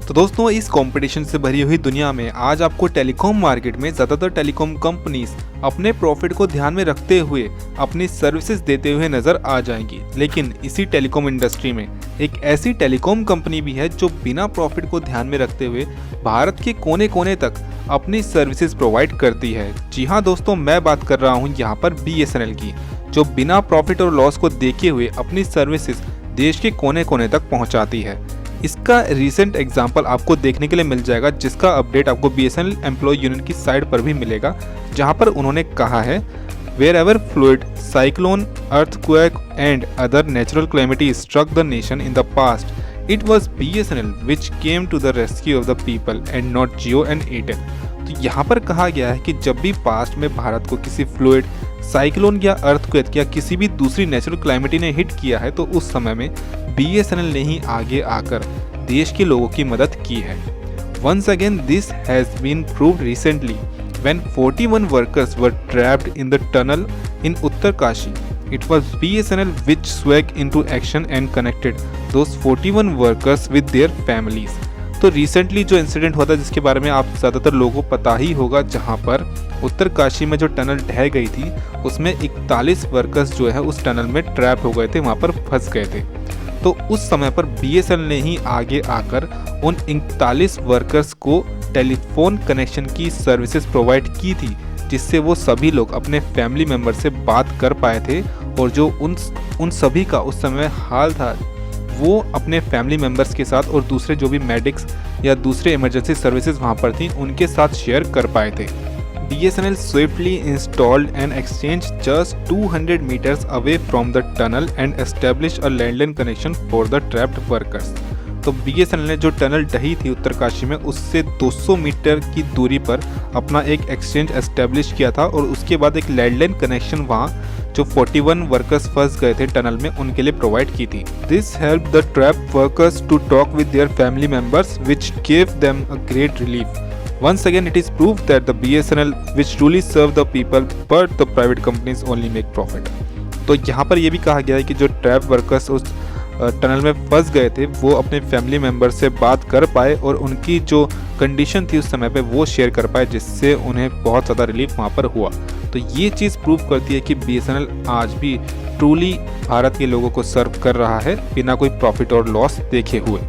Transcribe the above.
तो दोस्तों, इस कंपटीशन से भरी हुई दुनिया में आज आपको टेलीकॉम मार्केट में ज़्यादातर टेलीकॉम कंपनीज अपने प्रॉफिट को ध्यान में रखते हुए अपनी सर्विसेज देते हुए नज़र आ जाएंगी। लेकिन इसी टेलीकॉम इंडस्ट्री में एक ऐसी टेलीकॉम कंपनी भी है जो बिना प्रॉफिट को ध्यान में रखते हुए भारत के कोने कोने तक अपनी सर्विसेज प्रोवाइड करती है। जी हाँ दोस्तों, मैं बात कर रहा हूँ यहाँ पर BSNL की, जो बिना प्रॉफिट और लॉस को देखे हुए अपनी सर्विसेज देश के कोने कोने तक पहुँचाती है। इसका रिसेंट एग्जाम्पल आपको देखने के लिए मिल जाएगा, जिसका अपडेट आपको BSNL एम्प्लॉय यूनियन की साइट पर भी मिलेगा, जहां पर उन्होंने कहा है wherever flood, cyclone, earthquake and other natural calamity struck the nation in the past, it was BSNL which came to the rescue of the people and not Jio and Airtel. तो यहाँ पर कहा गया है कि जब भी पास्ट में भारत को किसी फ्लूड, साइक्लोन या अर्थक्वेक या किसी भी दूसरी नेचुरल कैलेमिटी ने हिट किया है, तो उस समय में BSNL ने ही आगे आकर देश के लोगों की मदद की है। Once again, this has been proved recently when 41 workers were trapped in the tunnel in Uttarkashi. It was BSNL which swung into action and connected those 41 workers with their families. तो रिसेंटली जो incident हुआ था, जिसके बारे में आप ज़्यादातर लोगों को पता ही होगा, जहां पर उत्तरकाशी में जो टनल ढह गई थी, उसमें 41 वर्कर्स जो है उस टनल में ट्रैप हो गए थे, वहां पर फंस गए थे। तो उस समय पर BSNL ने ही आगे आकर उन 41 वर्कर्स को टेलीफोन कनेक्शन की सर्विसेज प्रोवाइड की थी, जिससे वो सभी लोग अपने फैमिली मेम्बर से बात कर पाए थे, और जो उन सभी का उस समय हाल था वो अपने फैमिली मेम्बर्स के साथ और दूसरे जो भी मेडिक्स या दूसरे इमरजेंसी सर्विसेज वहाँ पर थी उनके साथ शेयर कर पाए थे। BSNL swiftly installed an exchange just 200 meters away from the tunnel and established a landline connection for the trapped workers. तो BSNL ने जो टनल ढही थी उत्तरकाशी में, उससे 200 मीटर की दूरी पर अपना एक एक्सचेंज एस्टेब्लिश किया था, और उसके बाद एक लैंडलाइन कनेक्शन वहाँ जो 41 वर्कर्स फंस गए थे टनल में उनके लिए प्रोवाइड की थी। This help the trapped workers to talk with their family members which give them a great relief. Once again, it is proof that the BSNL which truly serve the people, but the private companies only make profit. तो यहाँ पर ये भी कहा गया है कि जो ट्रैप वर्कर्स उस टनल में फंस गए थे, वो अपने फैमिली मेम्बर से बात कर पाए और उनकी जो कंडीशन थी उस समय पे वो शेयर कर पाए, जिससे उन्हें बहुत ज़्यादा रिलीफ वहाँ पर हुआ। तो ये चीज़ प्रूव करती है कि BSNL आज भी ट्रूली भारत के लोगों को सर्व कर रहा है बिना कोई प्रॉफिट और लॉस देखे हुए।